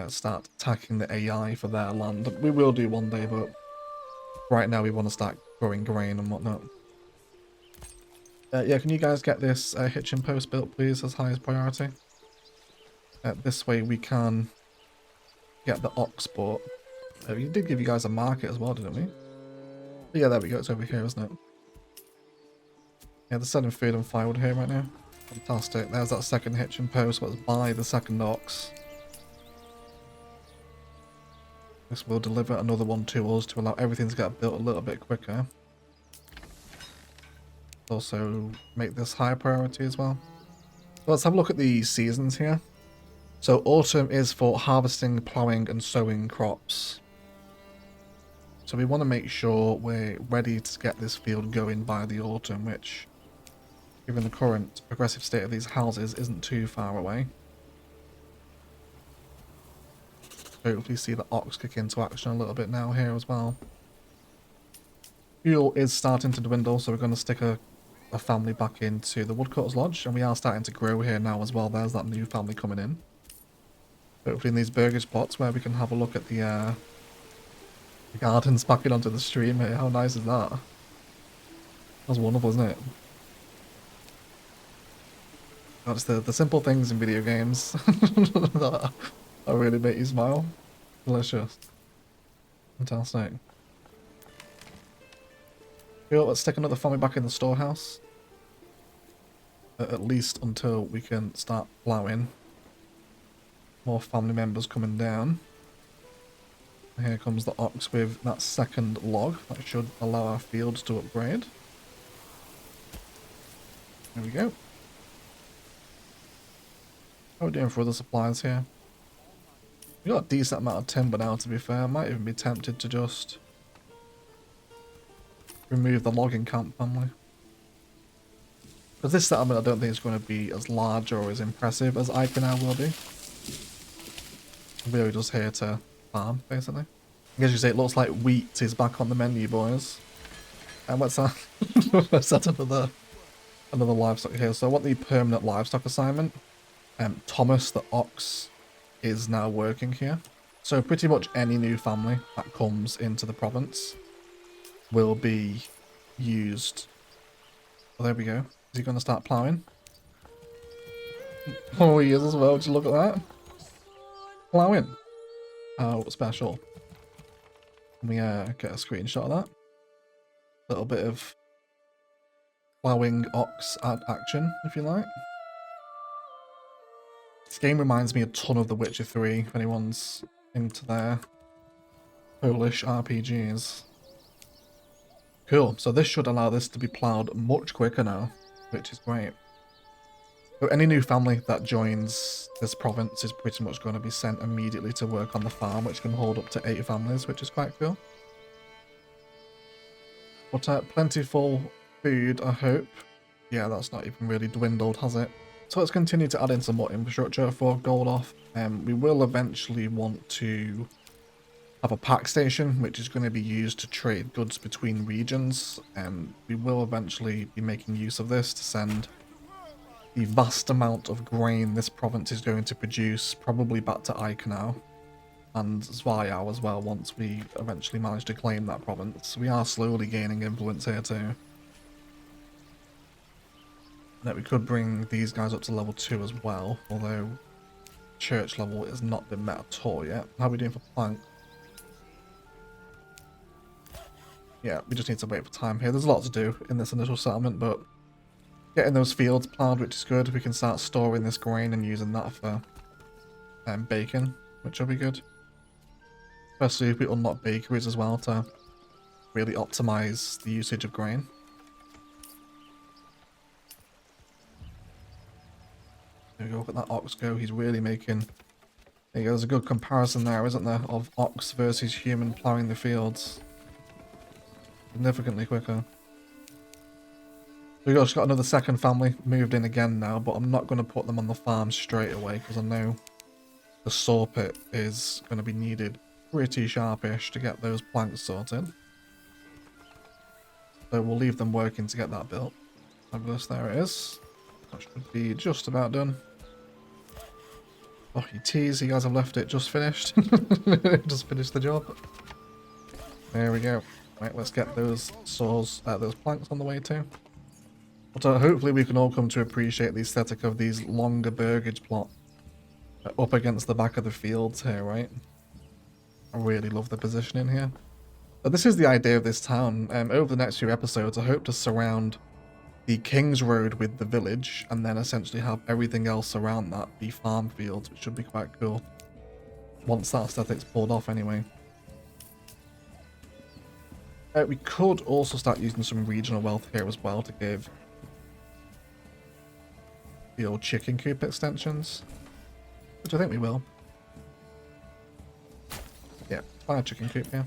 start attacking the AI for their land. We will do one day, but right now we want to start growing grain and whatnot. Yeah, can you guys get this hitching post built, please, as highest priority? This way we can get the ox bought. We did give you guys a market as well, didn't we? But yeah, there we go. It's over here, isn't it? Yeah, they're selling food and firewood here right now. Fantastic. There's that second hitching post. Let's buy the second ox. This will deliver another one to us to allow everything to get built a little bit quicker. Also make this higher priority as well. So let's have a look at the seasons here. So autumn is for harvesting, ploughing and sowing crops. So we want to make sure we're ready to get this field going by the autumn, which, given the current progressive state of these houses, isn't too far away. Hopefully see the ox kick into action a little bit now here as well. Fuel is starting to dwindle, so we're going to stick a family back into the Woodcutter's Lodge, and we are starting to grow here now as well. There's that new family coming in. Hopefully in these burgage plots where we can have a look at the gardens backing onto the stream here. How nice is that? That's wonderful, isn't it? That's the simple things in video games that really make you smile. Delicious. Fantastic. Cool, let's stick another family back in the storehouse. At least until we can start ploughing. More family members coming down. Here comes the ox with that second log. That should allow our fields to upgrade. There we go. How are we doing for other supplies here? We got a decent amount of timber now, to be fair. I might even be tempted to just remove the logging camp family. Because this settlement I don't think is going to be as large or as impressive as Iconau will be. We're just here to farm, basically. As you say, it looks like wheat is back on the menu, boys. And let's set another livestock here. So I want the permanent livestock assignment. Thomas the ox is now working here. So pretty much any new family that comes into the province will be used. Oh, there we go. Is he going to start ploughing? Oh, he is as well. Just look at that. Ploughing. How special. Can we get a screenshot of that? A little bit of ploughing ox action, if you like. This game reminds me a ton of The Witcher 3, if anyone's into their Polish RPGs. Cool, so this should allow this to be ploughed much quicker now, which is great. So any new family that joins this province is pretty much going to be sent immediately to work on the farm, which can hold up to 8 families, which is quite cool. But plentiful food, I hope. Yeah, that's not even really dwindled, has it? So let's continue to add in some more infrastructure for Gold Off. We will eventually want to have a pack station, which is going to be used to trade goods between regions. We will eventually be making use of this to send the vast amount of grain this province is going to produce, probably back to Iconau and Zweiau as well, once we eventually manage to claim that province. We are slowly gaining influence here too. That we could bring these guys up to level 2 as well, although church level has not been met at all yet. How are we doing for plank? Yeah, we just need to wait for time here. There's a lot to do in this initial settlement, but getting those fields ploughed, which is good. We can start storing this grain and using that for bacon, which will be good. Especially if we unlock bakeries as well to really optimize the usage of grain. There we go, look at that ox go. He's really making... There you go, there's a good comparison there, isn't there, of ox versus human ploughing the fields. Significantly quicker. We've just got another second family moved in again now, but I'm not going to put them on the farm straight away because I know the saw pit is going to be needed pretty sharpish to get those planks sorted. So we'll leave them working to get that built. Fabulous, there it is. That should be just about done. Oh, you tease, you guys have left it just finished. Just finished the job. There we go. Right, let's get those saws, those planks on the way too. But hopefully we can all come to appreciate the aesthetic of these longer burgage plot up against the back of the fields here, right? I really love the positioning here. But this is the idea of this town. Over the next few episodes, I hope to surround the King's Road with the village, and then essentially have everything else around that be farm fields, which should be quite cool. Once that aesthetic's pulled off anyway. We could also start using some regional wealth here as well to give the old chicken coop extensions, which I think we will. Yeah, fire chicken coop here.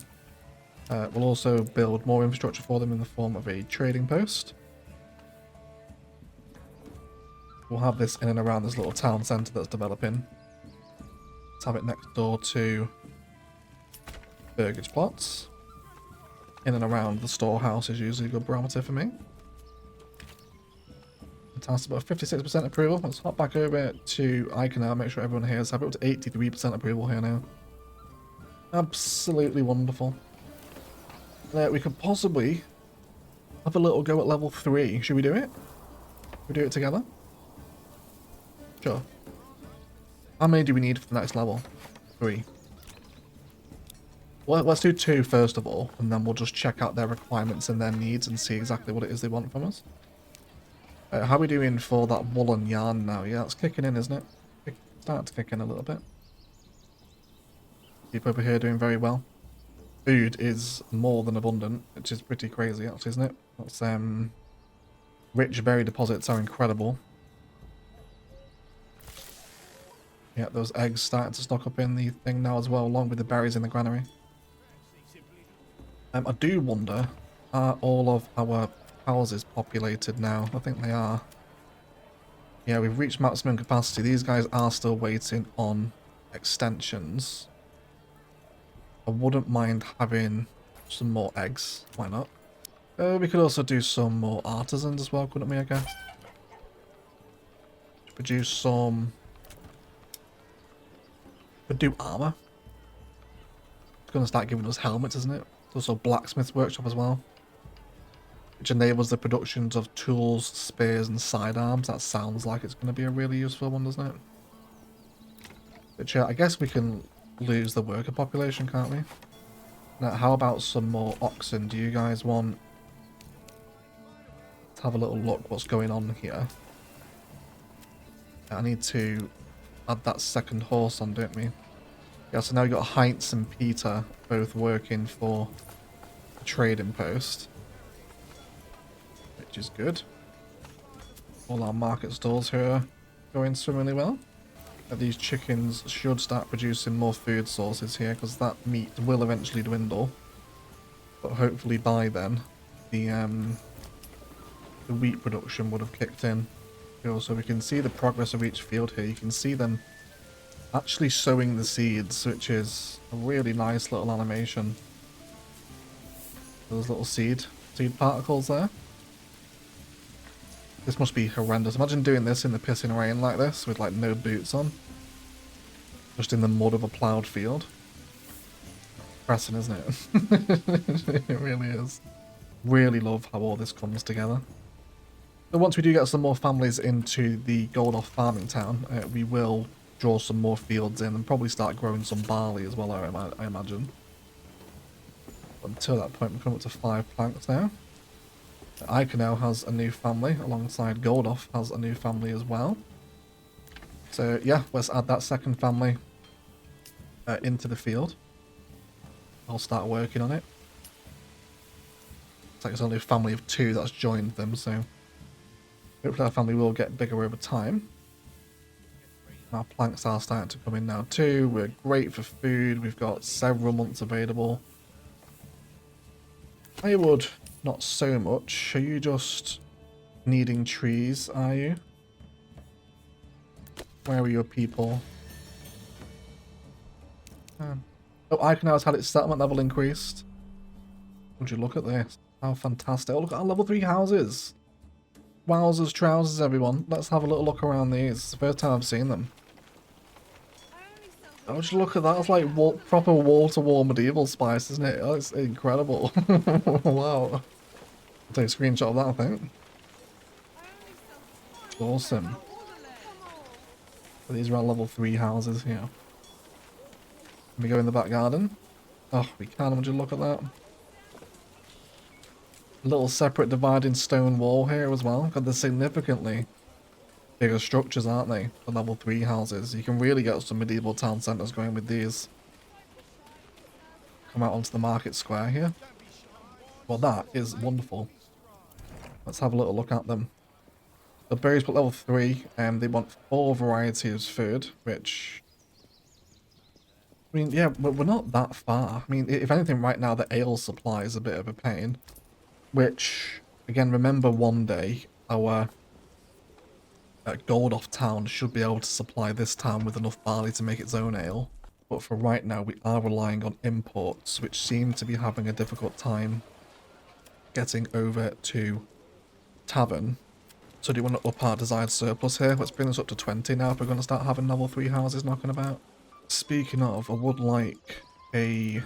We'll also build more infrastructure for them in the form of a trading post. We'll have this in and around this little town centre that's developing. Let's have it next door to burgage plots. In and around the storehouse is usually a good barometer for me. Fantastic, about 56% approval. Let's hop back over to Icon now, make sure everyone here is happy. Up to 83% approval here now. Absolutely wonderful. We could possibly have a little go at level 3. Should we do it? Should we do it together? Sure. How many do we need for the next level? 3. Well, let's do 2 first of all, and then we'll just check out their requirements and their needs and see exactly what it is they want from us. How are we doing for that wool and yarn now? Yeah, it's kicking in, isn't it? Start to kick in a little bit. Keep over here doing very well. Food is more than abundant, which is pretty crazy actually, isn't it? That's rich berry deposits are incredible. Yeah, those eggs starting to stock up in the thing now as well, along with the berries in the granary. I do wonder, are all of our houses populated now? I think they are. Yeah, we've reached maximum capacity. These guys are still waiting on extensions. I wouldn't mind having some more eggs. Why not? We could also do some more artisans as well, couldn't we, I guess? To produce some... Could do armor. It's going to start giving us helmets, isn't it? There's also blacksmith's workshop as well, which enables the productions of tools, spears, and sidearms. That sounds like it's going to be a really useful one, doesn't it? Which I guess we can lose the worker population, can't we? Now, how about some more oxen? Do you guys want... Let's have a little look what's going on here. I need to add that second horse on, don't we? Yeah, so now we've got Heinz and Peter both working for a trading post, which is good. All our market stalls here are going swimmingly well. These chickens should start producing more food sources here, because that meat will eventually dwindle. But hopefully by then, the wheat production would have kicked in. So we can see the progress of each field here. You can see them actually sowing the seeds, which is a really nice little animation. Those little seed particles there. This must be horrendous. Imagine doing this in the pissing rain like this with like no boots on. Just in the mud of a ploughed field. Depressing, isn't it? It really is. Really love how all this comes together. So once we do get some more families into the gold off farming town, we will draw some more fields in and probably start growing some barley as well, I imagine. Until that point, we're coming up to 5 planks now. Ica now has a new family, alongside Goldoff has a new family as well. So yeah, let's add that second family into the field. I'll start working on it. It's like it's only a family of 2 that's joined them, so hopefully our family will get bigger over time. Our planks are starting to come in now too. We're great for food. We've got several months available. Firewood, not so much. Are you just needing trees, are you? Where are your people? Oh, Icon now has had its settlement level increased. Would you look at this? How fantastic. Oh, look at our level 3 houses. Wowzers, trousers, everyone. Let's have a little look around these. It's the first time I've seen them. Oh, just look at that. It's like proper wall-to-wall medieval spice, isn't it? Oh, it's incredible. Wow. I'll take a screenshot of that, I think. Awesome. So these are our level 3 houses here. Can we go in the back garden? Oh, we can. Would you look at that? A little separate dividing stone wall here as well, because they're significantly bigger structures, aren't they, for level 3 houses. You can really get some medieval town centres going with these. Come out onto the market square here. Well, that is wonderful. Let's have a little look at them. The berries put level 3, and they want 4 varieties of food, which... I mean, yeah, we're not that far. I mean, if anything, right now the ale supply is a bit of a pain. Which, again, remember one day, our Gold Off town should be able to supply this town with enough barley to make its own ale. But for right now, we are relying on imports, which seem to be having a difficult time getting over to Tavern. So do you want to up our desired surplus here? Let's bring this up to 20 now if we're going to start having level 3 houses knocking about. Speaking of, I would like a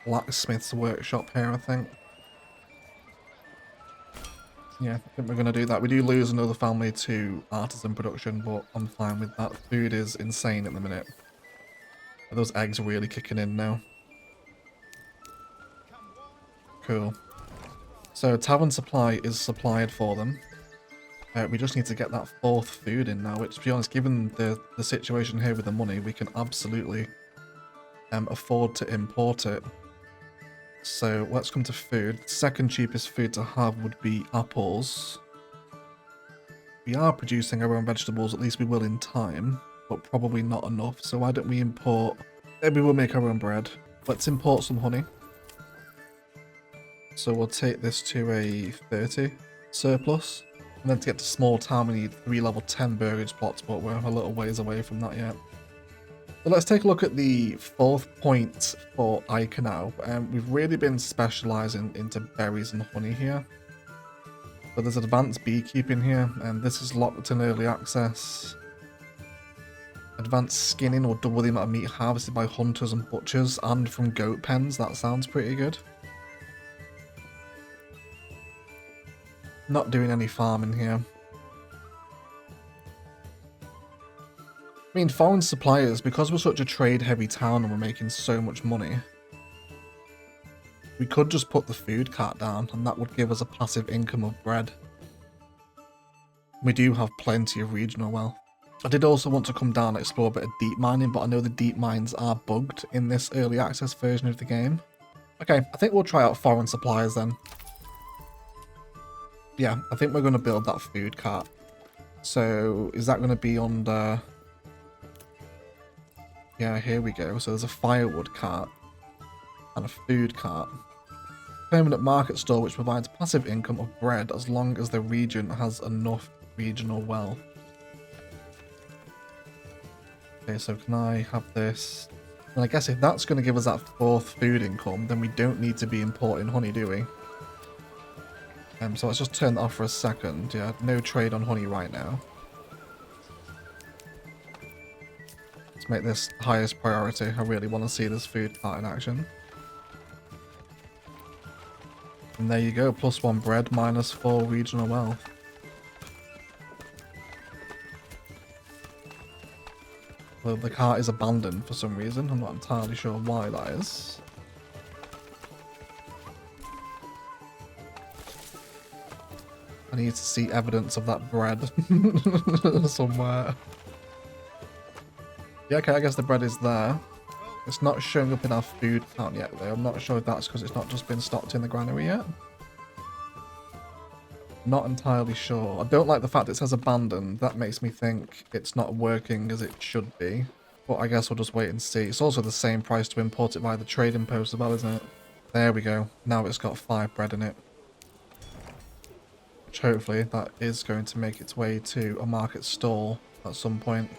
blacksmith's workshop here, I think. Yeah, I think we're going to do that. We do lose another family to artisan production, but I'm fine with that. Food is insane at the minute. Those eggs are really kicking in now. Cool. So tavern supply is supplied for them. We just need to get that 4th food in now, which, to be honest, given the situation here with the money, we can absolutely afford to import it. So let's come to food. Second cheapest food to have would be apples. We are producing our own vegetables, at least we will in time, but probably not enough. So why don't we import... Maybe we'll make our own bread. Let's import some honey. So we'll take this to a 30 surplus. And then to get to small town, we need 3 level 10 burgage plots, but we're a little ways away from that yet. So let's take a look at the 4th point for Ica now. We've really been specialising into berries and honey here. So there's advanced beekeeping here, and this is locked in early access. Advanced skinning or double the amount of meat harvested by hunters and butchers and from goat pens. That sounds pretty good. Not doing any farming here. I mean, foreign suppliers, because we're such a trade-heavy town and we're making so much money, we could just put the food cart down and that would give us a passive income of bread. We do have plenty of regional wealth. I did also want to come down and explore a bit of deep mining, but I know the deep mines are bugged in this early access version of the game. Okay, I think we'll try out foreign suppliers then. Yeah, I think we're going to build that food cart. So, is that going to be under... Yeah, here we go. So there's a firewood cart and a food cart. Permanent market store which provides passive income of bread as long as the region has enough regional wealth. Okay, so can I have this? And I guess if that's going to give us that 4th food income, then we don't need to be importing honey, do we? So let's just turn that off for a second. Yeah, no trade on honey right now. Let's make this highest priority. I really want to see this food cart in action. And there you go, +1 bread, -4 regional wealth. Well, the cart is abandoned for some reason. I'm not entirely sure why that is. I need to see evidence of that bread somewhere. Yeah, okay, I guess the bread is there. It's not showing up in our food count yet, though. I'm not sure if that's because it's not just been stocked in the granary yet. Not entirely sure. I don't like the fact it says abandoned. That makes me think it's not working as it should be. But I guess we'll just wait and see. It's also the same price to import it via the trading post as well, isn't it? There we go. Now it's got 5 bread in it. Which hopefully that is going to make its way to a market stall at some point.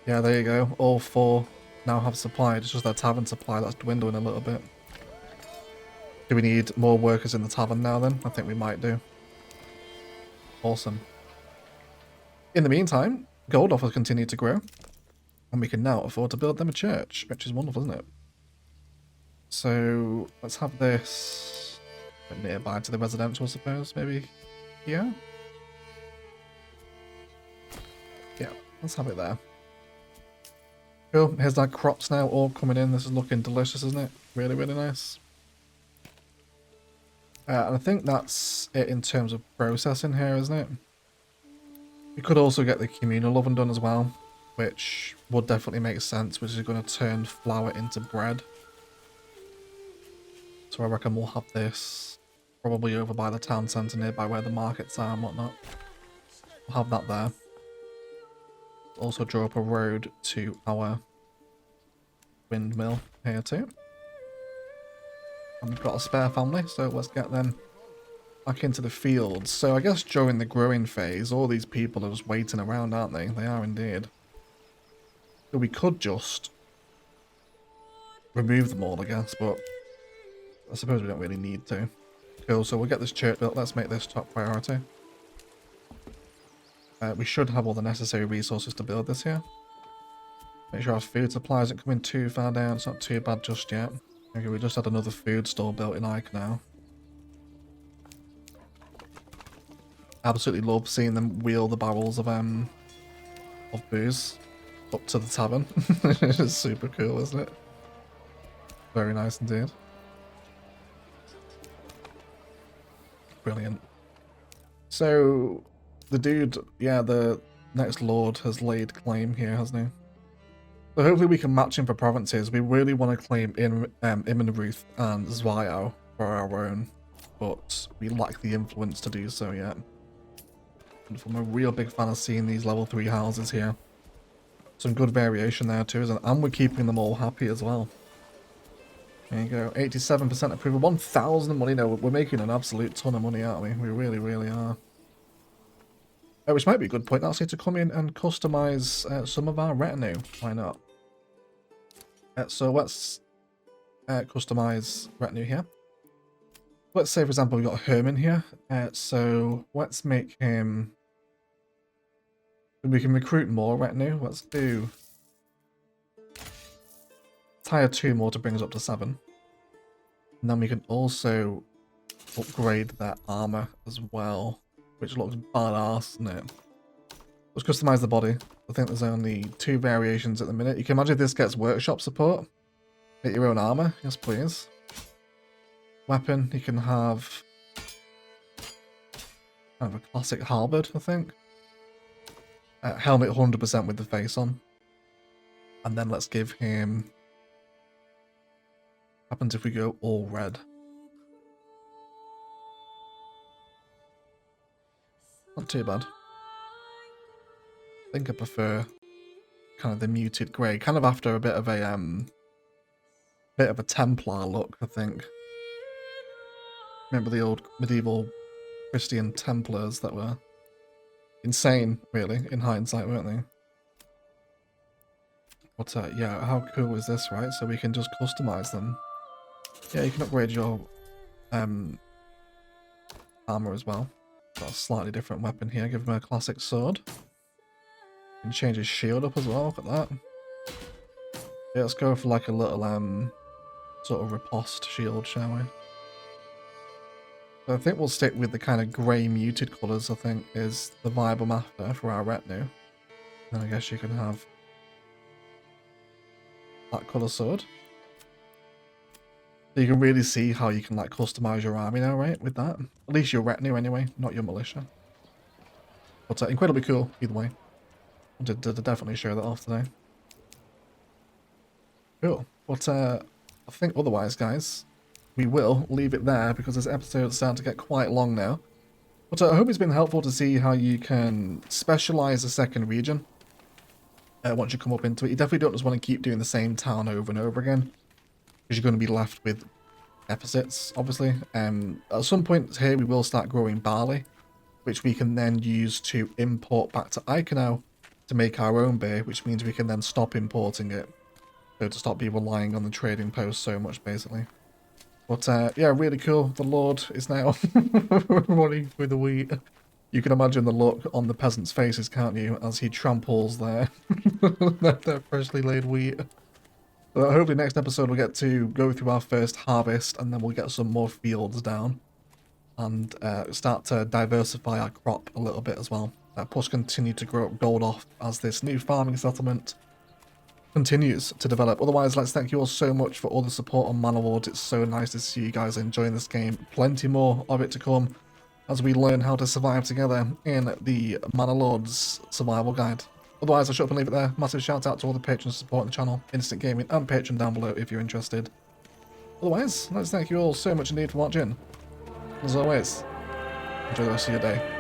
Yeah, there you go. All 4 now have supply. It's just their tavern supply that's dwindling a little bit. Do we need more workers in the tavern now then? I think we might do. Awesome. In the meantime, gold offers continue to grow. And we can now afford to build them a church, which is wonderful, isn't it? So, let's have this nearby to the residential, I suppose, maybe here? Yeah, let's have it there. Cool. Here's our crops now all coming in. This is looking delicious, isn't it? Really, really nice. And I think that's it in terms of processing here, isn't it? We could also get the communal oven done as well, which would definitely make sense, which is going to turn flour into bread. So I reckon we'll have this probably over by the town centre nearby where the markets are and whatnot. We'll have that there. Also draw up a road to our windmill here too. And we've got a spare family, so let's get them back into the fields. So I guess during the growing phase, all these people are just waiting around, aren't they? They are indeed. So we could just remove them all, I guess, but I suppose we don't really need to. Cool, so we'll get this church built. Let's make this top priority. We should have all the necessary resources to build this here. Make sure our food supply isn't coming too far down. It's not too bad just yet. Okay, we just had another food store built in Ike now. Absolutely love seeing them wheel the barrels of booze up to the tavern. It's super cool, isn't it? Very nice indeed. Brilliant. So the dude, yeah, the next lord has laid claim here, hasn't he? So hopefully we can match him for provinces. We really want to claim Immenruth and Zwiau for our own, but we lack the influence to do so yet. And I'm a real big fan of seeing these level 3 houses here. Some good variation there too, isn't it? And we're keeping them all happy as well. There you go, 87% approval, 1,000 money. No, we're making an absolute ton of money, aren't we? We really, really are. Which might be a good point actually to come in and customize some of our retinue. Why not? So let's customize retinue here. Let's say, for example, we've got Herman here. So let's make him... We can recruit more retinue. Let's do... hire 2 more to bring us up to 7. And then we can also upgrade their armor as well, which looks badass, doesn't it? Let's customize the body. I think there's only 2 variations at the minute. You can imagine if this gets workshop support. Get your own armor. Yes, please. Weapon, you can have kind of a classic halberd, I think. Helmet 100% with the face on. And then let's give him... What happens if we go all red? Not too bad. I think I prefer kind of the muted grey, kind of after a bit of a Templar look, I think. Remember the old medieval Christian Templars that were insane, really, in hindsight, weren't they? But yeah, how cool is this, right? So we can just customize them. Yeah, you can upgrade your armor as well. Got a slightly different weapon here. Give him a classic sword. You can change his shield up as well. Look at that. Yeah, let's go for like a little sort of riposte shield, shall we? So I think we'll stick with the kind of grey muted colours, I think, is the vibe I'm after for our retinue. And I guess you can have that colour sword. So you can really see how you can like customise your army now, right? With that. At least your retinue anyway, not your militia. But incredibly cool, either way. I did definitely show that off today. Cool. But I think otherwise, guys, we will leave it there because this episode's starting to get quite long now. But I hope it's been helpful to see how you can specialise a second region once you come up into it. You definitely don't just want to keep doing the same town over and over again, because you're going to be left with deficits, obviously. At some point here, we will start growing barley, which we can then use to import back to Eikenau to make our own beer, which means we can then stop importing it. So to stop people relying on the trading post so much, basically. But yeah, really cool. The Lord is now running through the wheat. You can imagine the look on the peasants' faces, can't you, as he tramples their freshly laid wheat. But hopefully next episode we'll get to go through our first harvest, and then we'll get some more fields down and start to diversify our crop a little bit as well. Plus continue to grow up gold off as this new farming settlement continues to develop. Otherwise, let's thank you all so much for all the support on Manor Lords. It's so nice to see you guys enjoying this game. Plenty more of it to come as we learn how to survive together in the Manor Lords Survival Guide. Otherwise, I should up and leave it there. Massive shout out to all the patrons supporting the channel, Instant Gaming and Patreon down below if you're interested. Otherwise, let's thank you all so much indeed for watching. As always, enjoy the rest of your day.